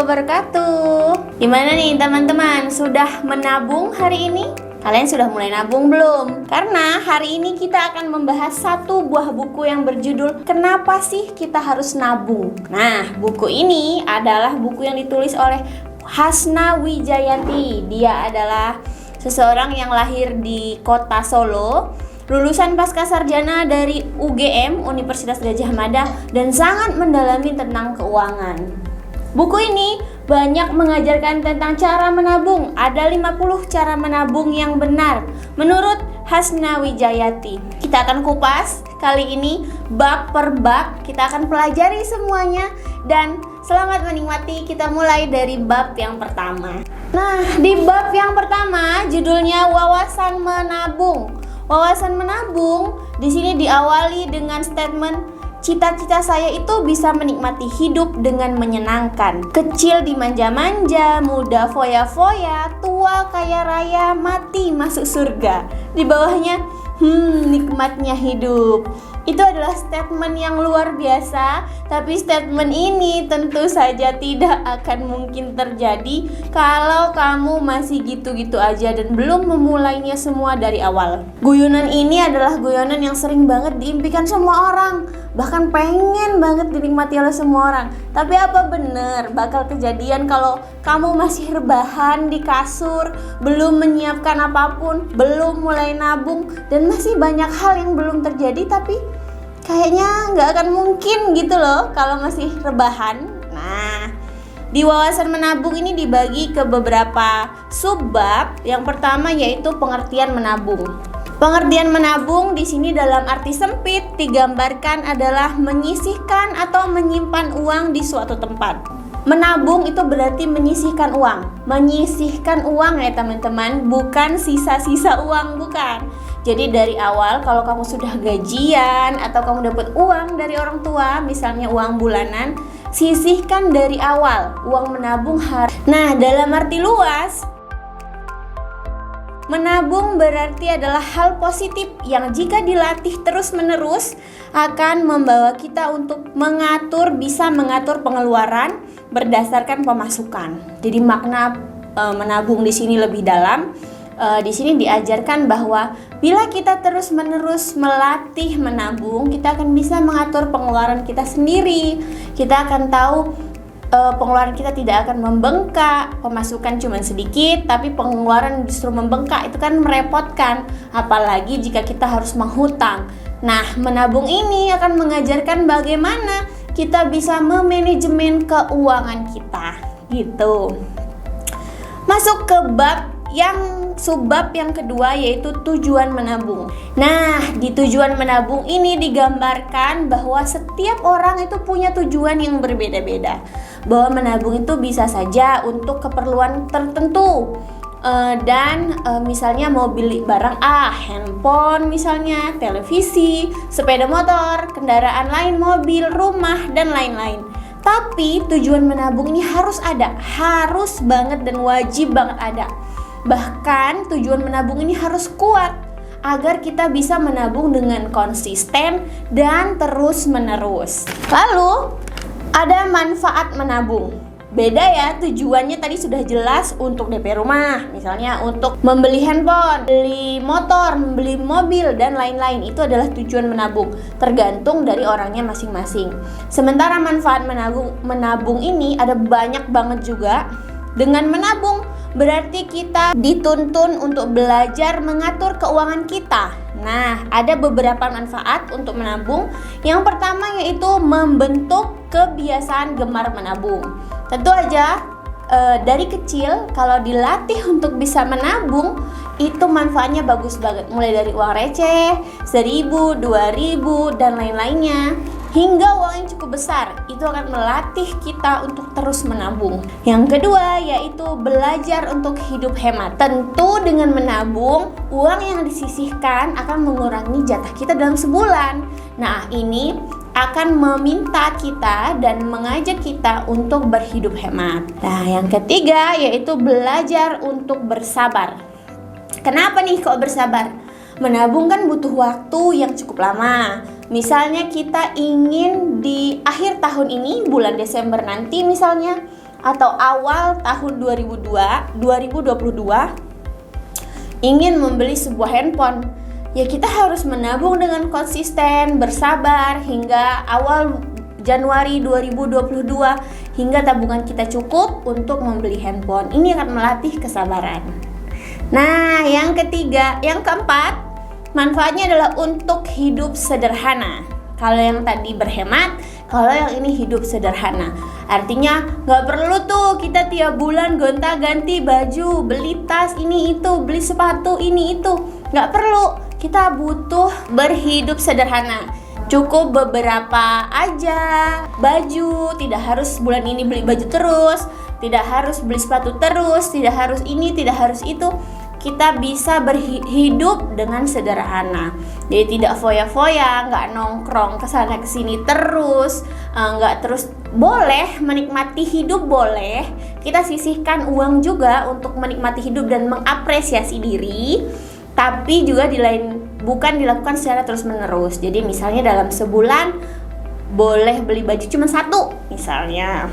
wabarakatuh. Gimana nih teman-teman? Sudah menabung hari ini? Kalian sudah mulai nabung belum? Karena hari ini kita akan membahas satu buah buku yang berjudul Kenapa sih kita harus nabung? Nah, buku ini adalah buku yang ditulis oleh Hasna Wijayati. Dia adalah seseorang yang lahir di kota Solo, lulusan pascasarjana dari UGM, Universitas Gadjah Mada, dan sangat mendalami tentang keuangan. Buku ini banyak mengajarkan tentang cara menabung. Ada 50 cara menabung yang benar menurut Hasna Wijayati. Kita akan kupas kali ini bab per bab. Kita akan pelajari semuanya dan selamat menikmati. Kita mulai dari bab yang pertama. Nah, di bab yang pertama judulnya wawasan menabung. Wawasan menabung di sini diawali dengan statement cita-cita saya itu bisa menikmati hidup dengan menyenangkan. Kecil dimanja-manja, muda foya-foya, tua kaya raya, mati masuk surga. Di bawahnya, nikmatnya hidup. Itu adalah statement yang luar biasa, tapi statement ini tentu saja tidak akan mungkin terjadi kalau kamu masih gitu-gitu aja dan belum memulainya semua dari awal. Guyonan ini adalah guyonan yang sering banget diimpikan semua orang, bahkan pengen banget dinikmati oleh semua orang. Tapi apa benar bakal kejadian kalau kamu masih rebahan di kasur, belum menyiapkan apapun, belum mulai nabung, dan masih banyak hal yang belum terjadi, tapi kayaknya nggak akan mungkin gitu loh kalau masih rebahan. Nah, di wawasan menabung ini dibagi ke beberapa subbab. Yang pertama yaitu pengertian menabung. Pengertian menabung di sini dalam arti sempit digambarkan adalah menyisihkan atau menyimpan uang di suatu tempat. Menabung itu berarti menyisihkan uang. Menyisihkan uang ya teman-teman, bukan sisa-sisa uang, bukan. Jadi dari awal kalau kamu sudah gajian atau kamu dapat uang dari orang tua, misalnya uang bulanan, sisihkan dari awal. Uang menabung harus. Nah, dalam arti luas, menabung berarti adalah hal positif yang jika dilatih terus-menerus akan membawa kita untuk bisa mengatur pengeluaran berdasarkan pemasukan. Jadi makna menabung di sini lebih dalam. Di sini diajarkan bahwa bila kita terus-menerus melatih menabung, kita akan bisa mengatur pengeluaran kita sendiri. Kita akan tahu pengeluaran kita tidak akan membengkak, pemasukan cuma sedikit, tapi pengeluaran justru membengkak. Itu kan merepotkan, apalagi jika kita harus menghutang. Nah, menabung ini akan mengajarkan bagaimana kita bisa memanajemen keuangan kita, gitu. Masuk ke subbab yang kedua yaitu tujuan menabung. Nah, di tujuan menabung ini digambarkan bahwa setiap orang itu punya tujuan yang berbeda-beda. Bahwa menabung itu bisa saja untuk keperluan tertentu. Misalnya mau beli barang handphone misalnya, televisi, sepeda motor, kendaraan lain, mobil, rumah, dan lain-lain. Tapi tujuan menabung ini harus ada, harus banget dan wajib banget ada. Bahkan tujuan menabung ini harus kuat agar kita bisa menabung dengan konsisten dan terus-menerus. Lalu ada manfaat menabung. Beda ya, tujuannya tadi sudah jelas untuk DP rumah, misalnya untuk membeli handphone, beli motor, membeli mobil, dan lain-lain. Itu adalah tujuan menabung, tergantung dari orangnya masing-masing. Sementara manfaat menabung ini ada banyak banget juga. Dengan menabung berarti kita dituntun untuk belajar mengatur keuangan kita. Nah, ada beberapa manfaat untuk menabung. Yang pertama yaitu membentuk kebiasaan gemar menabung. Tentu aja dari kecil kalau dilatih untuk bisa menabung, itu manfaatnya bagus banget. Mulai dari uang receh, 1.000, 2.000, dan lain-lainnya, hingga uang yang cukup besar. Itu akan melatih kita untuk terus menabung. Yang kedua yaitu belajar untuk hidup hemat. Tentu dengan menabung, uang yang disisihkan akan mengurangi jatah kita dalam sebulan. Nah, ini akan meminta kita dan mengajak kita untuk berhidup hemat. Nah, yang ketiga yaitu belajar untuk bersabar. Kenapa nih kok bersabar? Menabung kan butuh waktu yang cukup lama. Misalnya kita ingin di akhir tahun ini, bulan Desember nanti misalnya, atau awal tahun 2022 ingin membeli sebuah handphone, ya kita harus menabung dengan konsisten, bersabar hingga awal Januari 2022 hingga tabungan kita cukup untuk membeli handphone. Ini akan melatih kesabaran. Nah, yang keempat, manfaatnya adalah untuk hidup sederhana. Kalau yang tadi berhemat, kalau yang ini hidup sederhana. Artinya nggak perlu tuh kita tiap bulan gonta-ganti baju, beli tas ini itu, beli sepatu ini itu. Nggak perlu. Kita butuh berhidup sederhana. Cukup beberapa aja baju, tidak harus bulan ini beli baju terus, tidak harus beli sepatu terus, tidak harus ini, tidak harus itu. Kita bisa berhidup dengan sederhana. Jadi tidak foya-foya, nggak nongkrong kesana kesini terus, nggak terus. Boleh menikmati hidup, boleh. Kita sisihkan uang juga untuk menikmati hidup dan mengapresiasi diri. Tapi juga bukan dilakukan secara terus-menerus. Jadi misalnya dalam sebulan boleh beli baju cuma satu misalnya,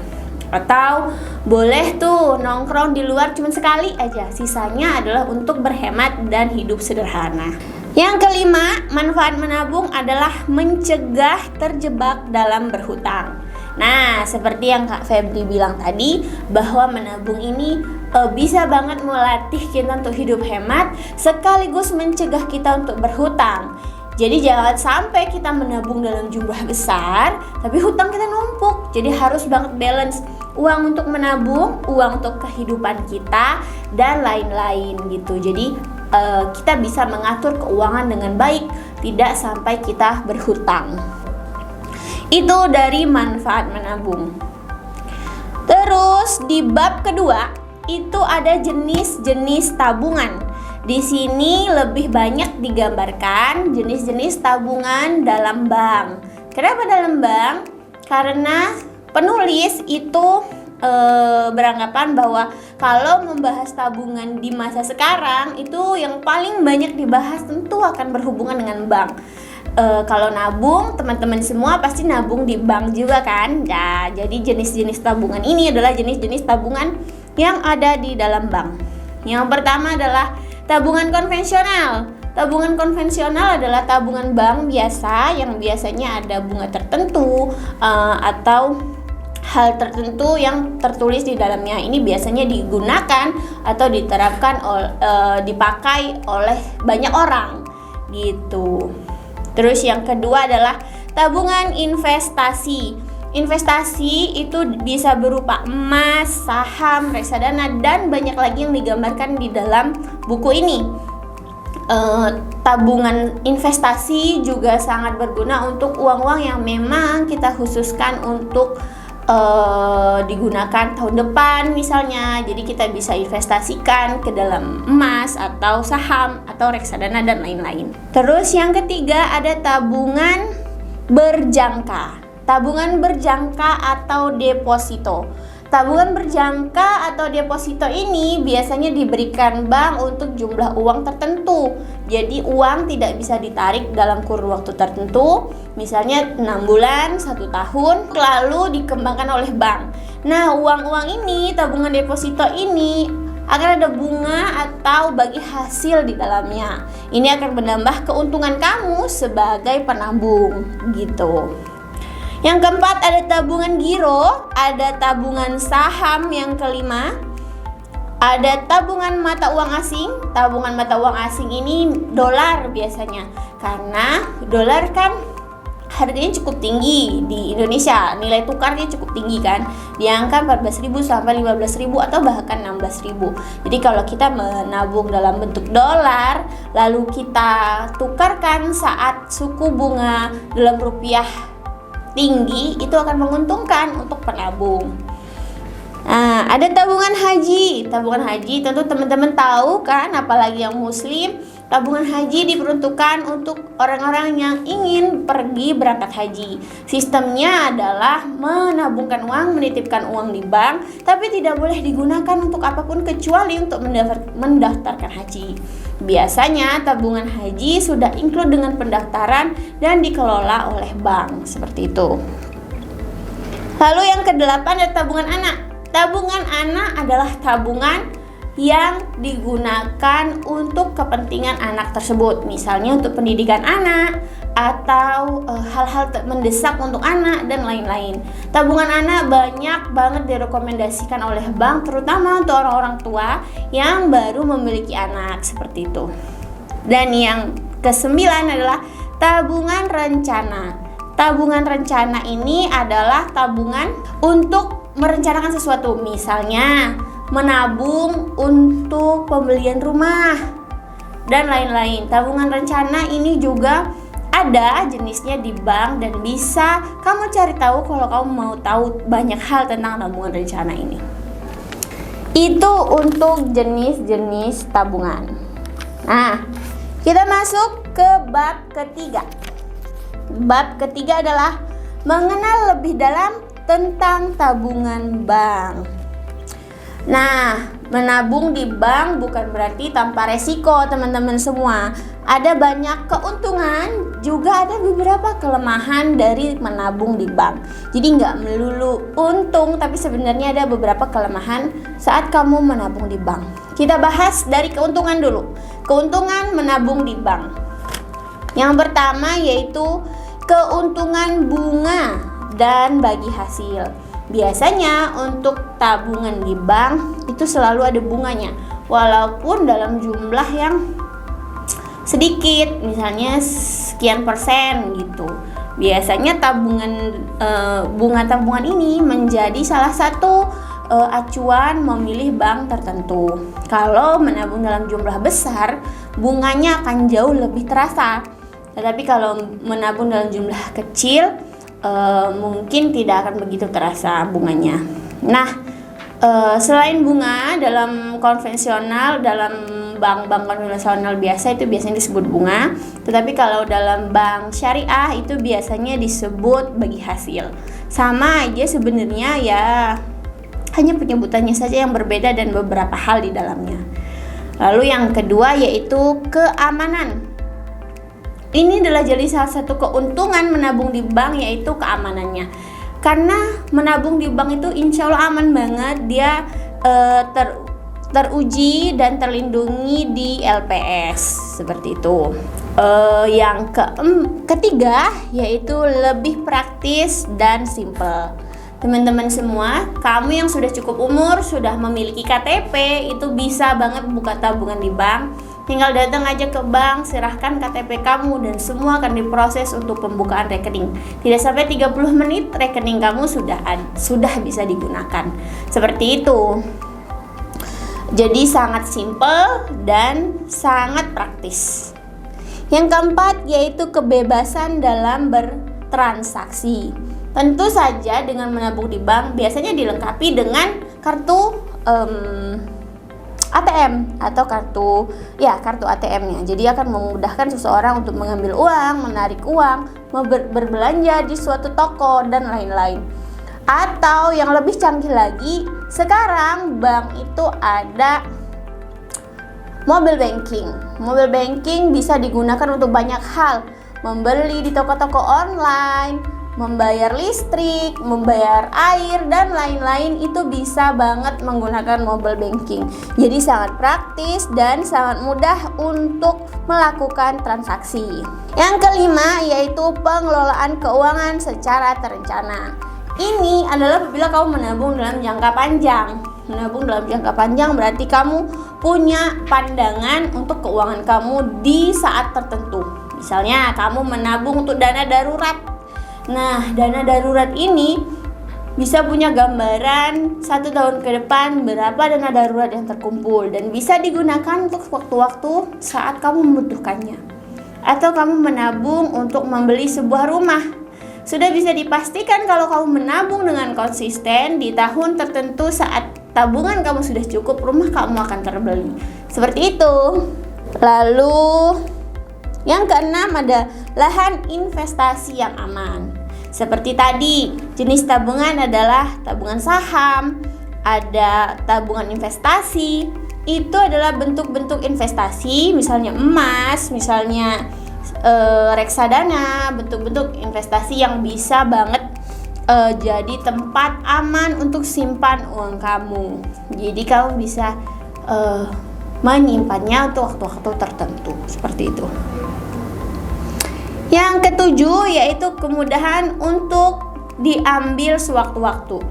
atau boleh tuh nongkrong di luar cuma sekali aja. Sisanya adalah untuk berhemat dan hidup sederhana. Yang kelima, manfaat menabung adalah mencegah terjebak dalam berhutang. Nah, seperti yang Kak Febri bilang tadi, bahwa menabung ini bisa banget melatih kita untuk hidup hemat sekaligus mencegah kita untuk berhutang. Jadi jangan sampai kita menabung dalam jumlah besar tapi hutang kita numpuk. Jadi harus banget balance, uang untuk menabung, uang untuk kehidupan kita, dan lain-lain gitu. Jadi kita bisa mengatur keuangan dengan baik, tidak sampai kita berhutang. Itu dari manfaat menabung. Terus di bab kedua itu ada jenis-jenis tabungan. Di sini lebih banyak digambarkan jenis-jenis tabungan dalam bank. Kenapa dalam bank? Karena penulis itu beranggapan bahwa kalau membahas tabungan di masa sekarang itu yang paling banyak dibahas tentu akan berhubungan dengan bank. Kalau nabung, teman-teman semua pasti nabung di bank juga kan? Nah, jadi jenis-jenis tabungan ini adalah jenis-jenis tabungan yang ada di dalam bank. Yang pertama adalah tabungan konvensional. Tabungan konvensional adalah tabungan bank biasa yang biasanya ada bunga tertentu atau hal tertentu yang tertulis di dalamnya. Ini biasanya digunakan atau diterapkan dipakai oleh banyak orang gitu. Terus yang kedua adalah tabungan investasi. Investasi itu bisa berupa emas, saham, reksadana, dan banyak lagi yang digambarkan di dalam buku ini. Tabungan investasi juga sangat berguna untuk uang-uang yang memang kita khususkan untuk digunakan tahun depan misalnya. Jadi kita bisa investasikan ke dalam emas atau saham atau reksadana dan lain-lain. Terus yang ketiga ada tabungan berjangka. Tabungan berjangka atau deposito. Tabungan berjangka atau deposito ini biasanya diberikan bank untuk jumlah uang tertentu. Jadi uang tidak bisa ditarik dalam kurun waktu tertentu, misalnya 6 bulan, 1 tahun, lalu dikembangkan oleh bank. Nah, uang-uang ini, tabungan deposito ini akan ada bunga atau bagi hasil di dalamnya. Ini akan menambah keuntungan kamu sebagai penabung gitu. Yang keempat ada tabungan giro, ada tabungan saham. Yang kelima ada tabungan mata uang asing. Tabungan mata uang asing ini dolar biasanya, karena dolar kan harganya cukup tinggi di Indonesia, nilai tukarnya cukup tinggi kan, di angka 14.000 sampai 15.000 atau bahkan 16.000. Jadi kalau kita menabung dalam bentuk dolar lalu kita tukarkan saat suku bunga dalam rupiah tinggi, itu akan menguntungkan untuk penabung. Nah, ada tabungan haji. Tabungan haji tentu teman-teman tahu kan, apalagi yang muslim, tabungan haji diperuntukkan untuk orang-orang yang ingin pergi berangkat haji. Sistemnya adalah menabungkan uang, menitipkan uang di bank, tapi tidak boleh digunakan untuk apapun kecuali untuk mendaftarkan haji. Biasanya tabungan haji sudah include dengan pendaftaran dan dikelola oleh bank, seperti itu. Lalu yang kedelapan ada tabungan anak. tabungan anak adalah tabungan yang digunakan untuk kepentingan anak tersebut, misalnya untuk pendidikan anak atau hal-hal mendesak untuk anak dan lain-lain. Tabungan anak banyak banget direkomendasikan oleh bank, terutama untuk orang-orang tua yang baru memiliki anak, seperti itu. Dan yang kesembilan adalah tabungan rencana. Tabungan rencana ini adalah tabungan untuk merencanakan sesuatu, misalnya menabung untuk pembelian rumah dan lain-lain. Tabungan rencana ini juga ada jenisnya di bank dan bisa kamu cari tahu kalau kamu mau tahu banyak hal tentang tabungan rencana ini. Itu untuk jenis-jenis tabungan. Nah, kita masuk ke bab ketiga. Bab ketiga adalah mengenal lebih dalam tentang tabungan bank. Nah, menabung di bank bukan berarti tanpa resiko, teman-teman semua. Ada banyak keuntungan, juga ada beberapa kelemahan dari menabung di bank. Jadi nggak melulu untung, tapi sebenarnya ada beberapa kelemahan saat kamu menabung di bank. Kita bahas dari keuntungan dulu. Keuntungan menabung di bank. Yang pertama yaitu keuntungan bunga dan bagi hasil. Biasanya untuk tabungan di bank itu selalu ada bunganya, walaupun dalam jumlah yang sedikit, misalnya sekian persen gitu. Biasanya bunga tabungan ini menjadi salah satu acuan memilih bank tertentu. Kalau menabung dalam jumlah besar, bunganya akan jauh lebih terasa. Tetapi kalau menabung dalam jumlah kecil, mungkin tidak akan begitu terasa bunganya. Nah, selain bunga dalam konvensional, dalam bank-bank konvensional biasa itu biasanya disebut bunga, tetapi kalau dalam bank syariah itu biasanya disebut bagi hasil. Sama aja sebenarnya, ya hanya penyebutannya saja yang berbeda dan beberapa hal di dalamnya. Lalu yang kedua yaitu keamanan. Ini adalah jadi salah satu keuntungan menabung di bank, yaitu keamanannya. Karena menabung di bank itu insya Allah aman banget. Dia teruji dan terlindungi di LPS, seperti itu. Yang ketiga yaitu lebih praktis dan simple. Teman-teman semua, kamu yang sudah cukup umur, sudah memiliki KTP, itu bisa banget buka tabungan di bank. Tinggal datang aja ke bank, serahkan KTP kamu dan semua akan diproses untuk pembukaan rekening. Tidak sampai 30 menit rekening kamu sudah bisa digunakan. Seperti itu. Jadi sangat simple dan sangat praktis. Yang keempat yaitu kebebasan dalam bertransaksi. Tentu saja dengan menabung di bank biasanya dilengkapi dengan kartu ATM atau kartu ATM-nya. Jadi akan memudahkan seseorang untuk mengambil uang, menarik uang, berbelanja di suatu toko dan lain-lain. Atau yang lebih canggih lagi, sekarang bank itu ada mobile banking. Mobile banking bisa digunakan untuk banyak hal. Membeli di toko-toko online, membayar listrik, membayar air, dan lain-lain itu bisa banget menggunakan mobile banking. Jadi sangat praktis dan sangat mudah untuk melakukan transaksi. Yang kelima yaitu pengelolaan keuangan secara terencana. Ini adalah apabila kamu menabung dalam jangka panjang. Menabung dalam jangka panjang berarti kamu punya pandangan untuk keuangan kamu di saat tertentu. Misalnya kamu menabung untuk dana darurat. Nah, dana darurat ini bisa punya gambaran 1 tahun ke depan berapa dana darurat yang terkumpul dan bisa digunakan untuk waktu-waktu saat kamu membutuhkannya. Atau kamu menabung untuk membeli sebuah rumah. Sudah bisa dipastikan kalau kamu menabung dengan konsisten di tahun tertentu saat tabungan kamu sudah cukup, rumah kamu akan terbeli. Seperti itu. Lalu yang keenam ada lahan investasi yang aman. Seperti tadi, jenis tabungan adalah tabungan saham, ada tabungan investasi. Itu adalah bentuk-bentuk investasi, misalnya emas, misalnya reksadana, bentuk-bentuk investasi yang bisa banget jadi tempat aman untuk simpan uang kamu. Jadi kamu bisa menyimpannya untuk waktu-waktu tertentu, seperti itu. Yang ketujuh yaitu kemudahan untuk diambil sewaktu-waktu.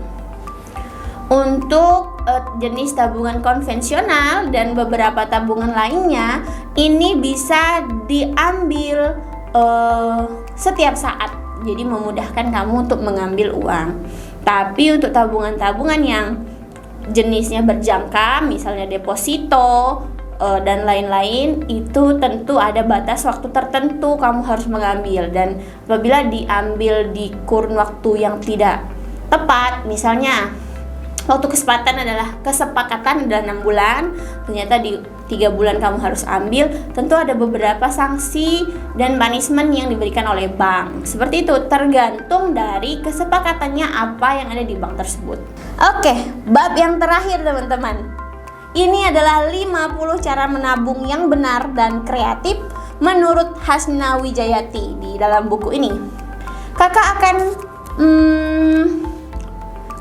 Untuk jenis tabungan konvensional dan beberapa tabungan lainnya, ini bisa diambil setiap saat. Jadi memudahkan kamu untuk mengambil uang. Tapi untuk tabungan-tabungan yang jenisnya berjangka, misalnya deposito dan lain-lain, itu tentu ada batas waktu tertentu kamu harus mengambil. Dan apabila diambil di kurun waktu yang tidak tepat, misalnya waktu kesepakatan adalah 6 bulan, ternyata di 3 bulan kamu harus ambil, tentu ada beberapa sanksi dan punishment yang diberikan oleh bank. Seperti itu, tergantung dari kesepakatannya apa yang ada di bank tersebut. Oke, bab yang terakhir teman-teman. Ini adalah 50 cara menabung yang benar dan kreatif menurut Hasna Wijayati di dalam buku ini. Kakak akan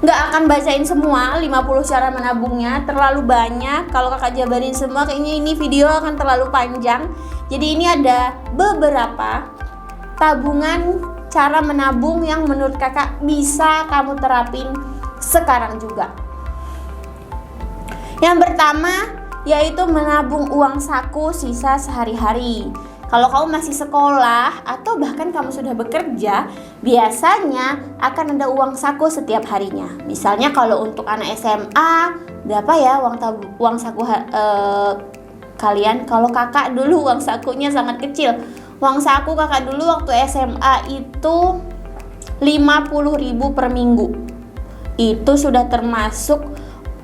nggak akan bacain semua 50 cara menabungnya, terlalu banyak. Kalau kakak jabarin semua kayaknya ini video akan terlalu panjang. Jadi ini ada beberapa tabungan cara menabung yang menurut kakak bisa kamu terapin sekarang juga. Yang pertama yaitu menabung uang saku sisa sehari-hari. Kalau kamu masih sekolah atau bahkan kamu sudah bekerja, biasanya akan ada uang saku setiap harinya. Misalnya kalau untuk anak SMA, berapa ya uang saku kalian? Kalau kakak dulu uang sakunya sangat kecil. Uang saku kakak dulu waktu SMA itu 50.000 per minggu. Itu sudah termasuk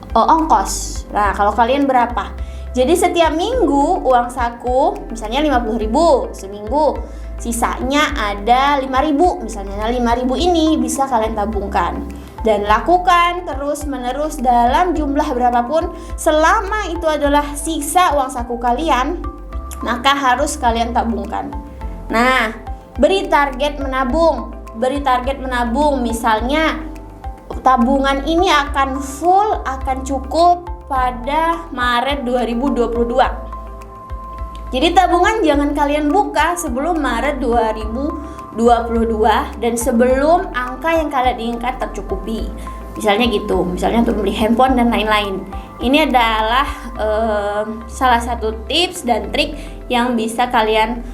ongkos. Nah, kalau kalian berapa? Jadi setiap minggu uang saku misalnya 50.000 seminggu, sisanya ada 5.000 misalnya. Nah, 5.000 ini bisa kalian tabungkan dan lakukan terus menerus dalam jumlah berapapun. Selama itu adalah sisa uang saku kalian, maka harus kalian tabungkan. Nah, beri target menabung misalnya tabungan ini akan full, akan cukup pada Maret 2022. Jadi tabungan jangan kalian buka sebelum Maret 2022 dan sebelum angka yang kalian inginkan tercukupi. Misalnya gitu, misalnya untuk beli handphone dan lain-lain. Ini adalah salah satu tips dan trik yang bisa kalian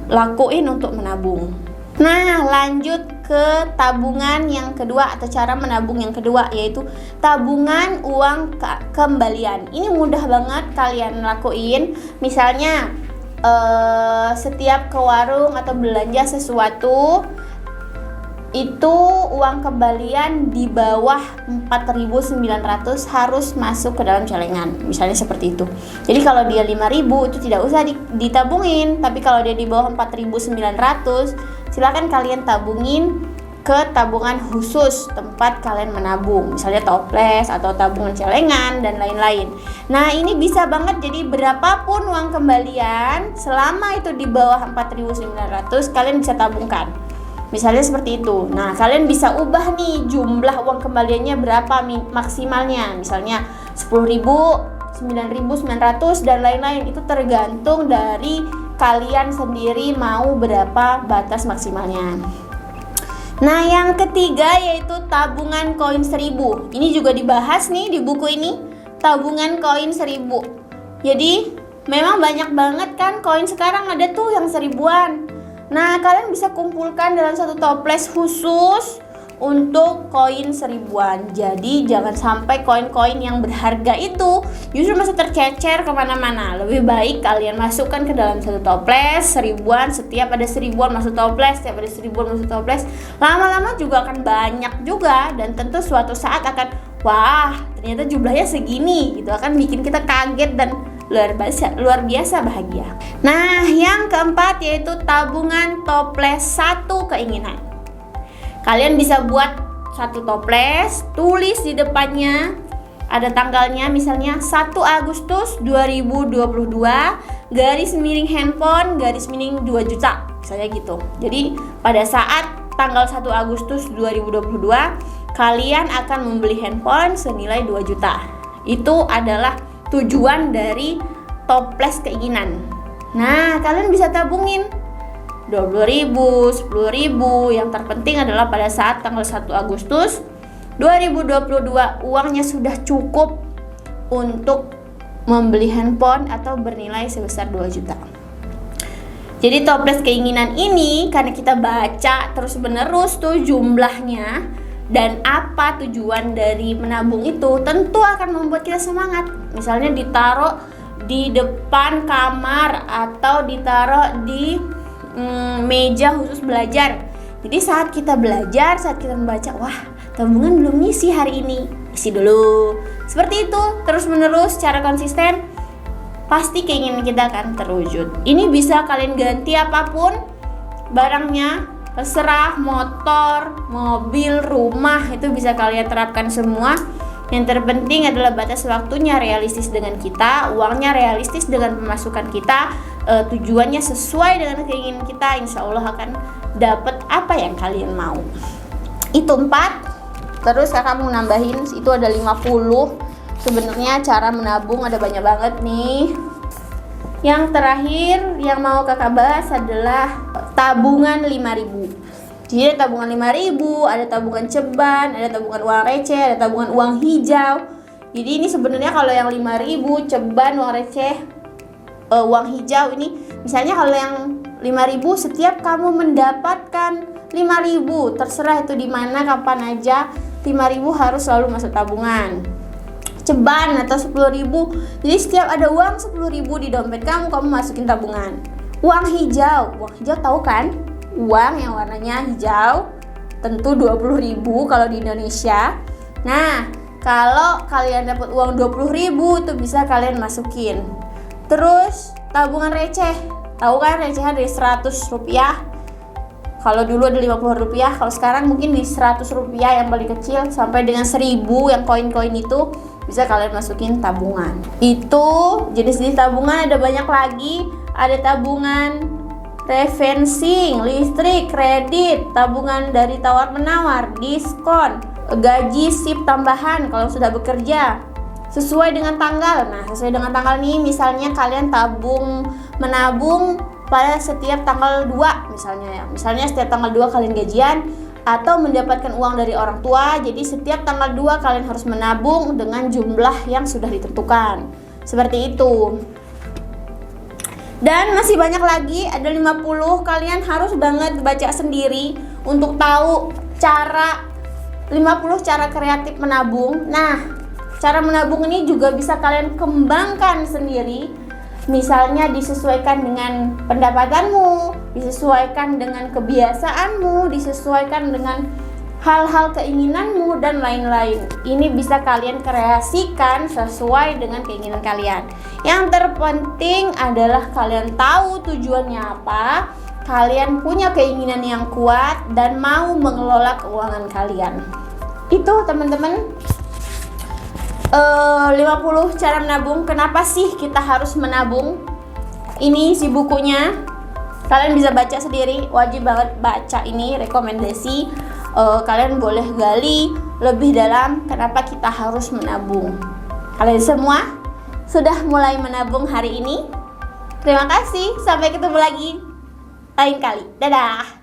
lakuin untuk menabung. Nah, lanjut ke tabungan yang kedua atau cara menabung yang kedua, yaitu tabungan uang kembalian. Ini mudah banget kalian lakuin. Misalnya setiap ke warung atau belanja sesuatu, itu uang kembalian di bawah 4.900 harus masuk ke dalam celengan. Misalnya seperti itu. Jadi kalau dia 5.000 itu tidak usah ditabungin. Tapi kalau dia di bawah 4.900, silakan kalian tabungin ke tabungan khusus tempat kalian menabung. Misalnya toples atau tabungan celengan dan lain-lain. Nah, ini bisa banget, jadi berapapun uang kembalian selama itu di bawah 4.900 kalian bisa tabungkan. Misalnya seperti itu. Nah, kalian bisa ubah nih jumlah uang kembaliannya berapa maksimalnya. Misalnya 10.000, 9.900 dan lain-lain. Itu tergantung dari kalian sendiri mau berapa batas maksimalnya. Nah, yang ketiga yaitu tabungan koin 1.000. Ini juga dibahas nih di buku ini, tabungan koin 1.000. Jadi memang banyak banget kan koin sekarang, ada tuh yang 1.000-an. Nah, kalian bisa kumpulkan dalam satu toples khusus untuk koin 1.000-an. Jadi jangan sampai koin-koin yang berharga itu justru masih tercecer kemana-mana. Lebih baik kalian masukkan ke dalam satu toples 1.000-an. Setiap ada 1.000-an masuk toples, setiap ada 1.000-an masuk toples. Lama-lama juga akan banyak juga, dan tentu suatu saat akan, wah ternyata jumlahnya segini gitu, akan bikin kita kaget dan luar biasa bahagia. Nah, yang keempat yaitu tabungan toples satu keinginan. Kalian bisa buat satu toples, tulis di depannya ada tanggalnya, misalnya 1 Agustus 2022 garis miring handphone garis miring 2 juta, misalnya gitu. Jadi pada saat tanggal 1 Agustus 2022 kalian akan membeli handphone senilai 2 juta. Itu adalah tujuan dari toples keinginan. Nah, kalian bisa tabungin 20.000, 10.000. Yang terpenting adalah pada saat tanggal 1 Agustus 2022 uangnya sudah cukup untuk membeli handphone atau bernilai sebesar 2 juta. Jadi toples keinginan ini karena kita baca terus menerus tuh jumlahnya dan apa tujuan dari menabung itu, tentu akan membuat kita semangat. Misalnya ditaruh di depan kamar atau ditaruh di meja khusus belajar. Jadi saat kita belajar, saat kita membaca, wah tabungan belum ngisi hari ini, isi dulu. Seperti itu terus menerus secara konsisten, pasti keinginan kita akan terwujud. Ini bisa kalian ganti apapun barangnya, terserah, motor, mobil, rumah, itu bisa kalian terapkan semua. Yang terpenting adalah batas waktunya realistis dengan kita, uangnya realistis dengan pemasukan kita, tujuannya sesuai dengan keinginan kita, insya Allah akan dapat apa yang kalian mau. Itu 4. Terus kakak mau nambahin, itu ada 50. Sebenarnya cara menabung ada banyak banget nih. Yang terakhir yang mau kakak bahas adalah tabungan 5.000. Jadi ada tabungan 5.000, ada tabungan ceban, ada tabungan uang receh, ada tabungan uang hijau. Jadi ini sebenarnya kalau yang 5.000 ceban, uang receh, uang hijau ini, misalnya kalau yang 5.000 setiap kamu mendapatkan 5.000, terserah itu di mana kapan aja, 5.000 harus selalu masuk tabungan. Ceban atau 10.000, jadi setiap ada uang 10.000 di dompet kamu masukin tabungan. Uang hijau tahu kan? Uang yang warnanya hijau, tentu 20.000 kalau di Indonesia. Nah, kalau kalian dapat uang 20.000 itu bisa kalian masukin. Terus tabungan receh, tahu kan recehan dari 100 rupiah. Kalau dulu ada 50 rupiah, kalau sekarang mungkin di 100 rupiah yang paling kecil sampai dengan 1.000 yang koin-koin itu bisa kalian masukin tabungan. Itu jenis-jenis tabungan ada banyak lagi. Ada tabungan refinancing, listrik, kredit, tabungan dari tawar-menawar, diskon, gaji sip tambahan kalau sudah bekerja, sesuai dengan tanggal. Nah, sesuai dengan tanggal nih, misalnya kalian menabung pada setiap tanggal 2 misalnya ya. Misalnya setiap tanggal 2 kalian gajian atau mendapatkan uang dari orang tua, jadi setiap tanggal 2 kalian harus menabung dengan jumlah yang sudah ditentukan. Seperti itu. Dan masih banyak lagi, ada 50. Kalian harus banget baca sendiri untuk tahu 50 cara kreatif menabung. Nah, cara menabung ini juga bisa kalian kembangkan sendiri. Misalnya disesuaikan dengan pendapatanmu, disesuaikan dengan kebiasaanmu, disesuaikan dengan hal-hal keinginanmu dan lain-lain. Ini bisa kalian kreasikan sesuai dengan keinginan kalian. Yang terpenting adalah kalian tahu tujuannya apa, kalian punya keinginan yang kuat dan mau mengelola keuangan kalian. Itu teman-teman, 50 cara menabung. Kenapa sih kita harus menabung? Ini si bukunya, kalian bisa baca sendiri, wajib banget baca ini, rekomendasi. Kalian boleh gali lebih dalam kenapa kita harus menabung. Kalian semua sudah mulai menabung hari ini? Terima kasih, sampai ketemu lagi lain kali. Dadah.